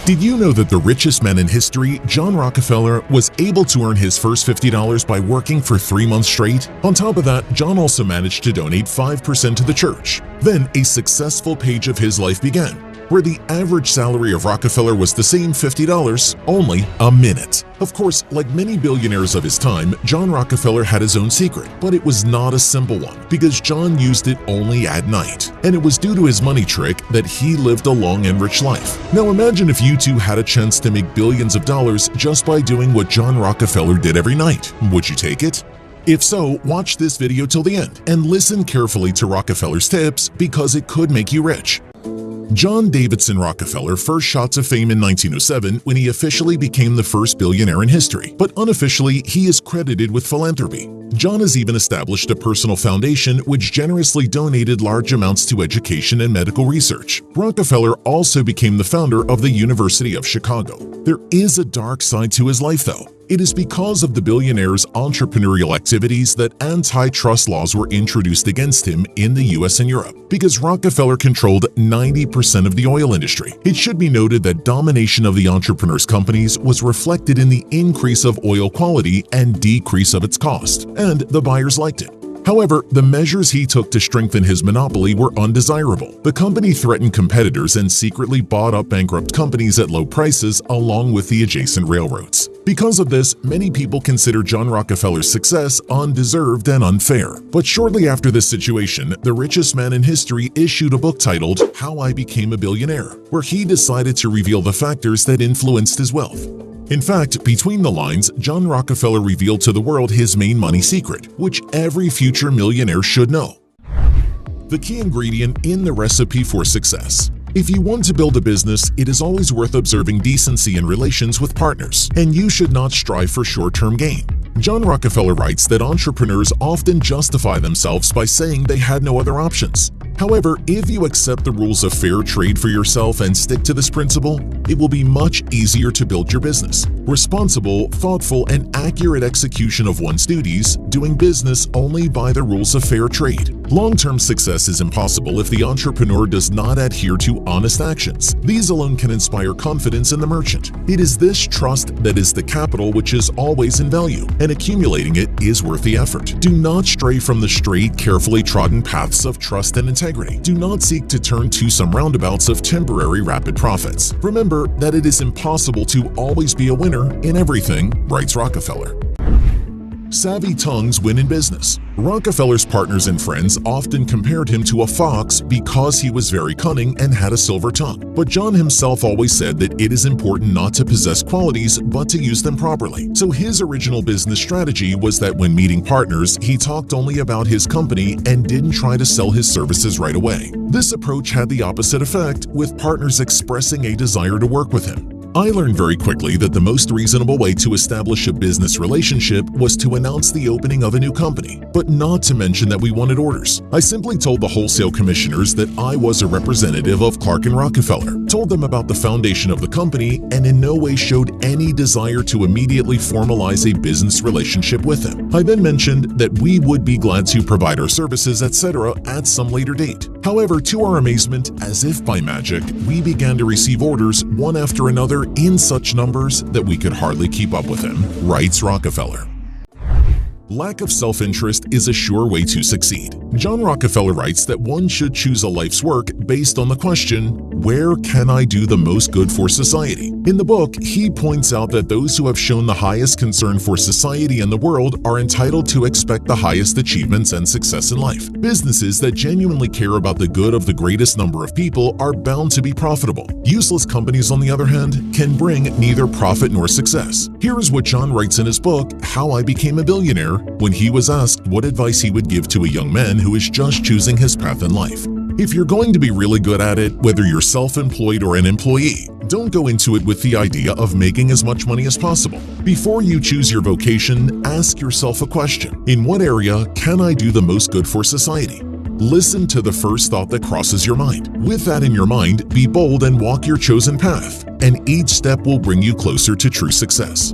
Did you know that the richest man in history, John Rockefeller, was able to earn his first $50 by working for 3 months straight? On top of that, John also managed to donate 5% to the church. Then a successful page of his life began, where the average salary of Rockefeller was the same $50, only a minute. Of course, like many billionaires of his time, John Rockefeller had his own secret, but it was not a simple one because John used it only at night. And it was due to his money trick that he lived a long and rich life. Now imagine if you two had a chance to make billions of dollars just by doing what John Rockefeller did every night. Would you take it? If so, watch this video till the end and listen carefully to Rockefeller's tips because it could make you rich. John Davidson Rockefeller first shot to fame in 1907 when he officially became the first billionaire in history, but unofficially he is credited with philanthropy. John has even established a personal foundation which generously donated large amounts to education and medical research. Rockefeller also became the founder of the University of Chicago. There is a dark side to his life though. It is because of the billionaire's entrepreneurial activities that antitrust laws were introduced against him in the US and Europe, because Rockefeller controlled 90% of the oil industry. It should be noted that domination of the entrepreneur's companies was reflected in the increase of oil quality and decrease of its cost, and the buyers liked it. However, the measures he took to strengthen his monopoly were undesirable. The company threatened competitors and secretly bought up bankrupt companies at low prices along with the adjacent railroads. Because of this, many people consider John Rockefeller's success undeserved and unfair. But shortly after this situation, the richest man in history issued a book titled How I Became a Billionaire, where he decided to reveal the factors that influenced his wealth. In fact, between the lines, John Rockefeller revealed to the world his main money secret, which every future millionaire should know. The key ingredient in the recipe for success. If you want to build a business, it is always worth observing decency in relations with partners, and you should not strive for short-term gain. John Rockefeller writes that entrepreneurs often justify themselves by saying they had no other options. However, if you accept the rules of fair trade for yourself and stick to this principle, it will be much easier to build your business. Responsible, thoughtful, and accurate execution of one's duties, doing business only by the rules of fair trade. Long-term success is impossible if the entrepreneur does not adhere to honest actions. These alone can inspire confidence in the merchant. It is this trust that is the capital which is always in value, and accumulating it is worth the effort. Do not stray from the straight, carefully trodden paths of trust and integrity. Do not seek to turn to some roundabouts of temporary rapid profits. Remember that it is impossible to always be a winner in everything, writes Rockefeller. Savvy tongues win in business. Rockefeller's partners and friends often compared him to a fox because he was very cunning and had a silver tongue. But John himself always said that it is important not to possess qualities but to use them properly. So his original business strategy was that when meeting partners, he talked only about his company and didn't try to sell his services right away. This approach had the opposite effect, with partners expressing a desire to work with him. I learned very quickly that the most reasonable way to establish a business relationship was to announce the opening of a new company, but not to mention that we wanted orders. I simply told the wholesale commissioners that I was a representative of Clark & Rockefeller, told them about the foundation of the company, and in no way showed any desire to immediately formalize a business relationship with them. I then mentioned that we would be glad to provide our services, etc. at some later date. However, to our amazement, as if by magic, we began to receive orders one after another in such numbers that we could hardly keep up with them, writes Rockefeller. Lack of self-interest is a sure way to succeed. John Rockefeller writes that one should choose a life's work based on the question, where can I do the most good for society? In the book, he points out that those who have shown the highest concern for society and the world are entitled to expect the highest achievements and success in life. Businesses that genuinely care about the good of the greatest number of people are bound to be profitable. Useless companies, on the other hand, can bring neither profit nor success. Here is what John writes in his book, How I Became a Billionaire, when he was asked what advice he would give to a young man who is just choosing his path in life. If you're going to be really good at it, whether you're self-employed or an employee, don't go into it with the idea of making as much money as possible. Before you choose your vocation, ask yourself a question. In what area can I do the most good for society? Listen to the first thought that crosses your mind. With that in your mind, be bold and walk your chosen path, and each step will bring you closer to true success.